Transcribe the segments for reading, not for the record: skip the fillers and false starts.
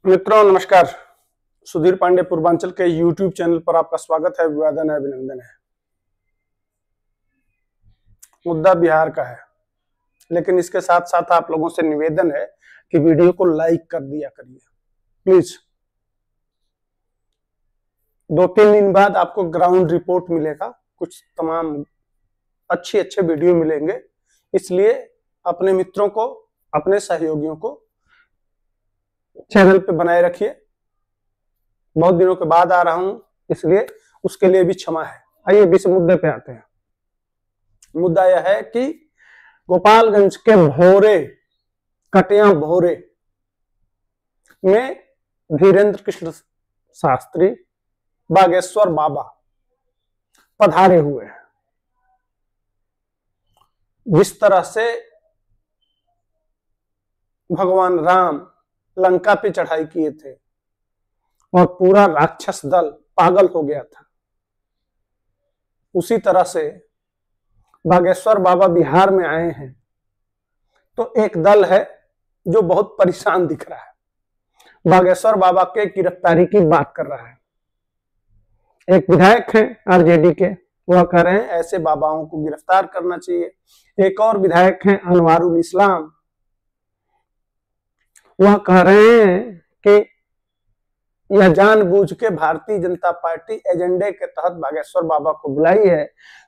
मित्रों नमस्कार। सुधीर पांडे पूर्वांचल के YouTube चैनल पर आपका स्वागत है, अभिवादन है, अभिनंदन है। मुद्दा बिहार का है, लेकिन इसके साथ साथ आप लोगों से निवेदन है कि वीडियो को लाइक कर दिया करिए प्लीज। 2-3 दिन बाद आपको ग्राउंड रिपोर्ट मिलेगा, कुछ तमाम अच्छे वीडियो मिलेंगे, इसलिए अपने मित्रों को, अपने सहयोगियों को चैनल पे बनाए रखिए। बहुत दिनों के बाद आ रहा हूं, इसलिए उसके लिए भी क्षमा है। आइए इस मुद्दे पे आते हैं। मुद्दा यह है कि गोपालगंज के भोरे, कटिया भोरे में धीरेन्द्र कृष्ण शास्त्री बागेश्वर बाबा पधारे हुए हैं। जिस तरह से भगवान राम लंका पे चढ़ाई किए थे और पूरा राक्षस दल पागल हो गया था, उसी तरह से बागेश्वर बाबा बिहार में आए हैं तो एक दल है जो बहुत परेशान दिख रहा है, बागेश्वर बाबा के गिरफ्तारी की बात कर रहा है। एक विधायक हैं आरजेडी के, वह कह रहे हैं ऐसे बाबाओं को गिरफ्तार करना चाहिए। एक और विधायक हैं अनवारुल इस्लाम, वह कह रहे हैं कि यह जानबूझ के भारतीय जनता पार्टी एजेंडे के तहत बागेश्वर बाबा को बुलाई है।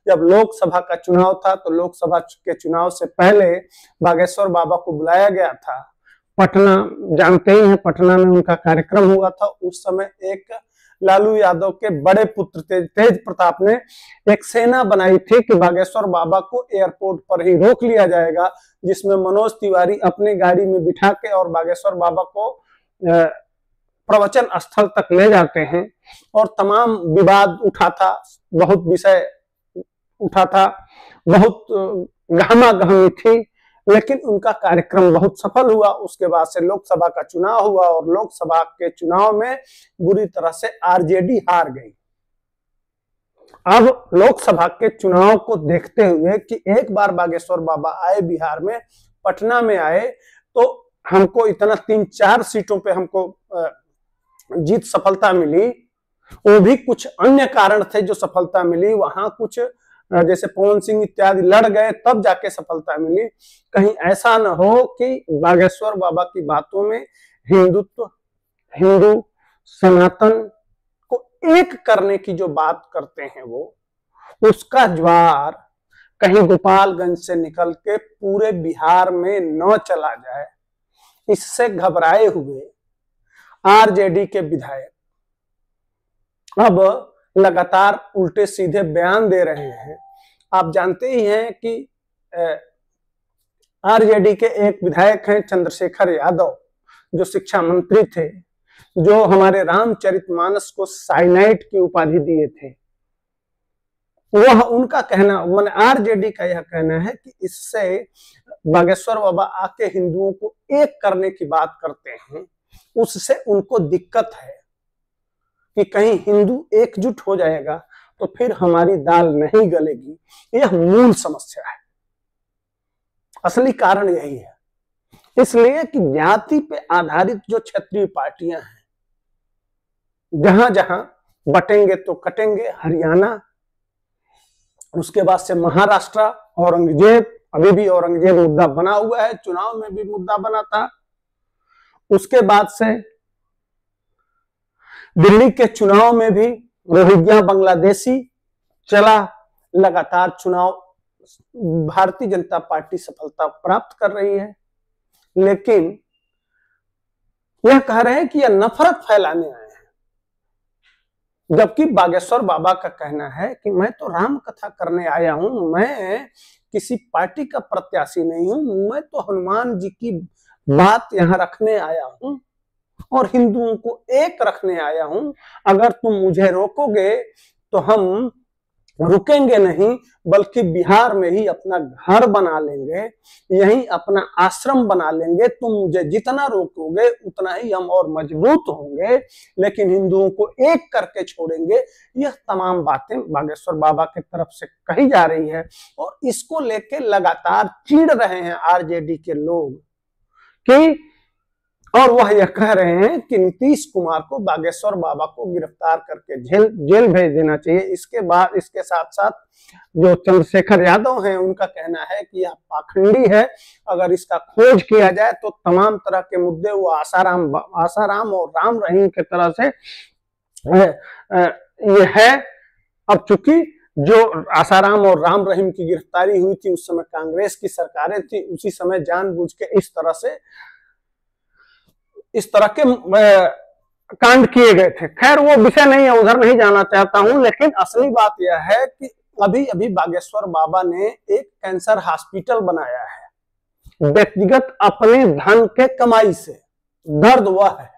जब लोकसभा का चुनाव था तो लोकसभा के चुनाव से पहले बागेश्वर बाबा को बुलाया गया था। पटना जानते ही हैं, पटना में उनका कार्यक्रम हुआ था। उस समय एक लालू यादव के बड़े पुत्र तेज प्रताप ने एक सेना बनाई थी कि बागेश्वर बाबा को एयरपोर्ट पर ही रोक लिया जाएगा, जिसमें मनोज तिवारी अपनी गाड़ी में बिठा के और बागेश्वर बाबा को प्रवचन स्थल तक ले जाते हैं और तमाम विवाद उठा था, बहुत विषय उठा था, बहुत गहमागहमी थी, लेकिन उनका कार्यक्रम बहुत सफल हुआ। उसके बाद से लोकसभा का चुनाव हुआ और लोकसभा के चुनाव में बुरी तरह से आरजेडी हार गई। अब लोकसभा के चुनाव को देखते हुए कि एक बार बागेश्वर बाबा आए बिहार में, पटना में आए, तो हमको इतना 3-4 सीटों पे हमको जीत सफलता मिली। वो भी कुछ अन्य कारण थे जो सफलता मिली, वहां कुछ जैसे पवन सिंह इत्यादि लड़ गए तब जाके सफलता मिली। कहीं ऐसा न हो कि बागेश्वर बाबा की बातों में हिंदुत्व, हिंदू सनातन को एक करने की जो बात करते हैं वो, उसका ज्वार कहीं गोपालगंज से निकल के पूरे बिहार में न चला जाए, इससे घबराए हुए आरजेडी के विधायक अब लगातार उल्टे सीधे बयान दे रहे हैं। आप जानते ही हैं कि आरजेडी के एक विधायक हैं चंद्रशेखर यादव, जो शिक्षा मंत्री थे, जो हमारे रामचरितमानस को साइनाइड की उपाधि दिए थे। वह उनका कहना, माने आरजेडी का यह कहना है कि इससे बागेश्वर बाबा आके हिंदुओं को एक करने की बात करते हैं, उससे उनको दिक्कत है कि कहीं हिंदू एकजुट हो जाएगा तो फिर हमारी दाल नहीं गलेगी। यह मूल समस्या है, असली कारण यही है। इसलिए कि जाति पे आधारित जो क्षेत्रीय पार्टियां हैं, जहां जहां बटेंगे तो कटेंगे, हरियाणा, उसके बाद से महाराष्ट्र, औरंगजेब, अभी भी औरंगजेब मुद्दा बना हुआ है, चुनाव में भी मुद्दा बना था। उसके बाद से दिल्ली के चुनाव में भी रोहिंग्या बांग्लादेशी चला। लगातार चुनाव भारतीय जनता पार्टी सफलता प्राप्त कर रही है, लेकिन यह कह रहे हैं कि यह नफरत फैलाने आए हैं, जबकि बागेश्वर बाबा का कहना है कि मैं तो राम कथा करने आया हूं, मैं किसी पार्टी का प्रत्याशी नहीं हूं, मैं तो हनुमान जी की बात यहां रखने आया हूं और हिंदुओं को एक रखने आया हूं। अगर तुम मुझे रोकोगे तो हम रुकेंगे नहीं, बल्कि बिहार में ही अपना घर बना लेंगे, यहीं अपना आश्रम बना लेंगे। तुम मुझे जितना रोकोगे उतना ही हम और मजबूत होंगे, लेकिन हिंदुओं को एक करके छोड़ेंगे। यह तमाम बातें बागेश्वर बाबा की तरफ से कही जा रही है और इसको लेके लगातार चिढ़ रहे हैं आरजेडी के लोग कि और वह यह कह रहे हैं कि नीतीश कुमार को बागेश्वर बाबा को गिरफ्तार करके जेल भेज देना चाहिए। इसके बाद इसके साथ साथ जो चंद्रशेखर यादव हैं उनका कहना है कि यह पाखंडी है, अगर इसका खोज किया जाए तो तमाम तरह के मुद्दे वो आसाराम और राम रहीम के तरह से ये है। अब चूंकि जो आसाराम और राम रहीम की गिरफ्तारी हुई थी उस समय कांग्रेस की सरकारें थी, उसी समय जानबूझ के इस तरह के कांड किए गए थे। खैर वो विषय नहीं है, उधर नहीं जाना चाहता हूं, लेकिन असली बात यह है कि अभी अभी बागेश्वर बाबा ने एक कैंसर हॉस्पिटल बनाया है व्यक्तिगत अपने धन के कमाई से। दर्द वह है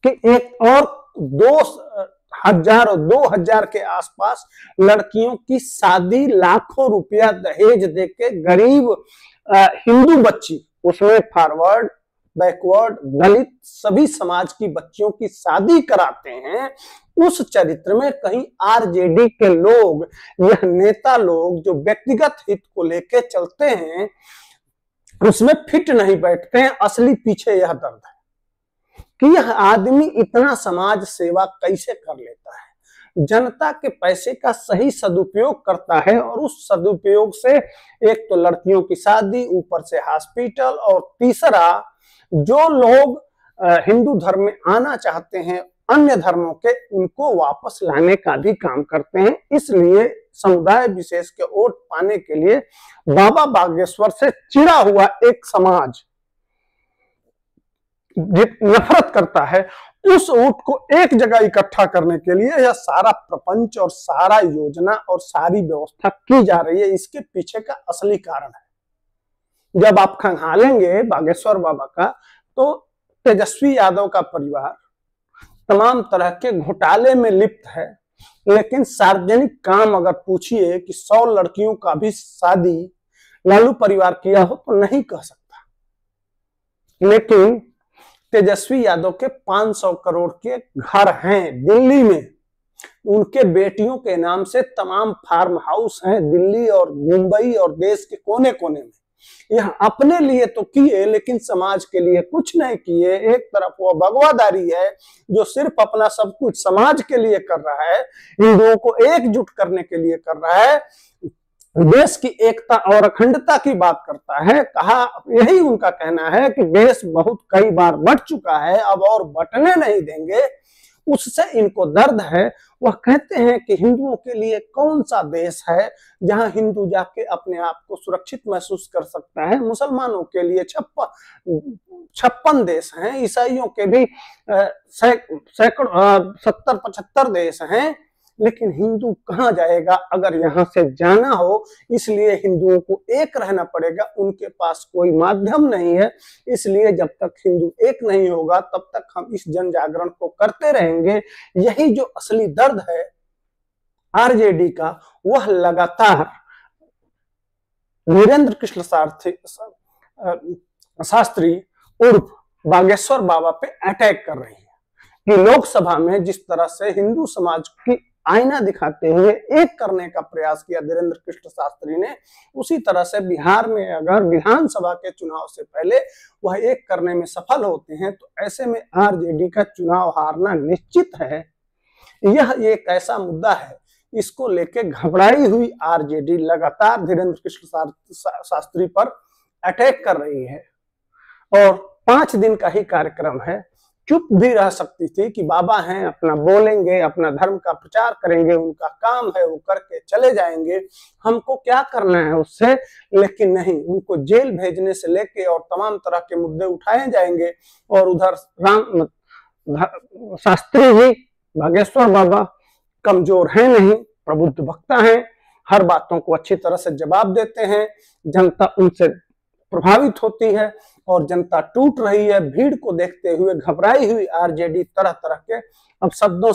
कि एक और 2000 के आसपास लड़कियों की शादी लाखों रुपया दहेज देके गरीब हिंदू बच्ची, उसमें फॉरवर्ड बैकवर्ड दलित सभी समाज की बच्चियों की शादी कराते हैं। उस चरित्र में कहीं आरजेडी के लोग, यह नेता लोग जो व्यक्तिगत हित को लेके चलते हैं, उसमें फिट नहीं बैठते हैं। असली पीछे यह दर्द है कि यह आदमी इतना समाज सेवा कैसे कर लेता है, जनता के पैसे का सही सदुपयोग करता है, और उस सदुपयोग से एक तो लड़कियों की शादी, ऊपर से हॉस्पिटल, और तीसरा जो लोग हिंदू धर्म में आना चाहते हैं अन्य धर्मों के, उनको वापस लाने का भी काम करते हैं। इसलिए समुदाय विशेष के वोट पाने के लिए बाबा बागेश्वर से चिढ़ा हुआ एक समाज नफरत करता है, उस वोट को एक जगह इकट्ठा करने के लिए यह सारा प्रपंच और सारा योजना और सारी व्यवस्था की जा रही है। इसके पीछे का असली कारण है, जब आप खंगालेंगे बागेश्वर बाबा का, तो तेजस्वी यादव का परिवार तमाम तरह के घोटाले में लिप्त है, लेकिन सार्वजनिक काम अगर पूछिए कि 100 लड़कियों का भी शादी लालू परिवार किया हो तो नहीं कह सकता। लेकिन तेजस्वी यादव के 500 करोड़ के घर हैं दिल्ली में, उनके बेटियों के नाम से तमाम फार्म हाउस हैं दिल्ली और मुंबई और देश के कोने कोने में। यह अपने लिए तो किए, लेकिन समाज के लिए कुछ नहीं किए। एक तरफ वो भगवादारी है जो सिर्फ अपना सब कुछ समाज के लिए कर रहा है, हिंदुओं को एकजुट करने के लिए कर रहा है, देश की एकता और अखंडता की बात करता है। कहा यही उनका कहना है कि देश बहुत कई बार बट चुका है, अब और बटने नहीं देंगे, उससे इनको दर्द है। वह कहते हैं कि हिंदुओं के लिए कौन सा देश है जहां हिंदू जाके अपने आप को सुरक्षित महसूस कर सकता है। मुसलमानों के लिए 56 देश हैं, ईसाइयों के भी सैकड़ों 70-75 देश हैं, लेकिन हिंदू कहां जाएगा अगर यहां से जाना हो। इसलिए हिंदुओं को एक रहना पड़ेगा, उनके पास कोई माध्यम नहीं है। इसलिए जब तक हिंदू एक नहीं होगा तब तक हम इस जन जागरण को करते रहेंगे। यही जो असली दर्द है आरजेडी का, वह लगातार वीरेंद्र कृष्ण शास्त्री उर्फ बागेश्वर बाबा पे अटैक कर रही है कि लोकसभा में जिस तरह से हिंदू समाज की आईना दिखाते हुए एक करने का प्रयास किया वीरेंद्र कृष्ण शास्त्री ने, उसी तरह से बिहार में अगर विधानसभा के चुनाव से पहले वह एक करने में सफल होते हैं तो ऐसे में आरजेडी का चुनाव हारना निश्चित है। यह एक ऐसा मुद्दा है, इसको लेके घबराई हुई आरजेडी लगातार वीरेंद्र कृष्ण शास्त्री पर अटैक कर रही है, और 5 दिन का ही कार्यक्रम है। चुप भी रह सकती थी कि बाबा हैं, अपना बोलेंगे, अपना धर्म का प्रचार करेंगे, उनका काम है, वो करके चले जाएंगे, हमको क्या करना है उससे। लेकिन नहीं, उनको जेल भेजने से लेके और तमाम तरह के मुद्दे उठाए जाएंगे। और उधर शास्त्री जी बागेश्वर बाबा कमजोर हैं नहीं, प्रबुद्ध वक्ता हैं, हर बातों को अच्छी तरह से जवाब देते हैं, जनता उनसे प्रभावित होती है और जनता टूट रही है। भीड़ को देखते हुए घबराई हुई आरजेडी तरह तरह के अपशब्दों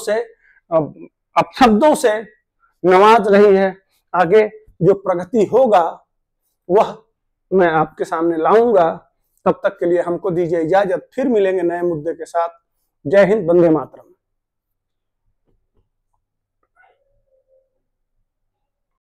से नवाज रही है। आगे जो प्रगति होगा वह मैं आपके सामने लाऊंगा। तब तक के लिए हमको दीजिए इजाजत, फिर मिलेंगे नए मुद्दे के साथ। जय हिंद, वंदे मातरम।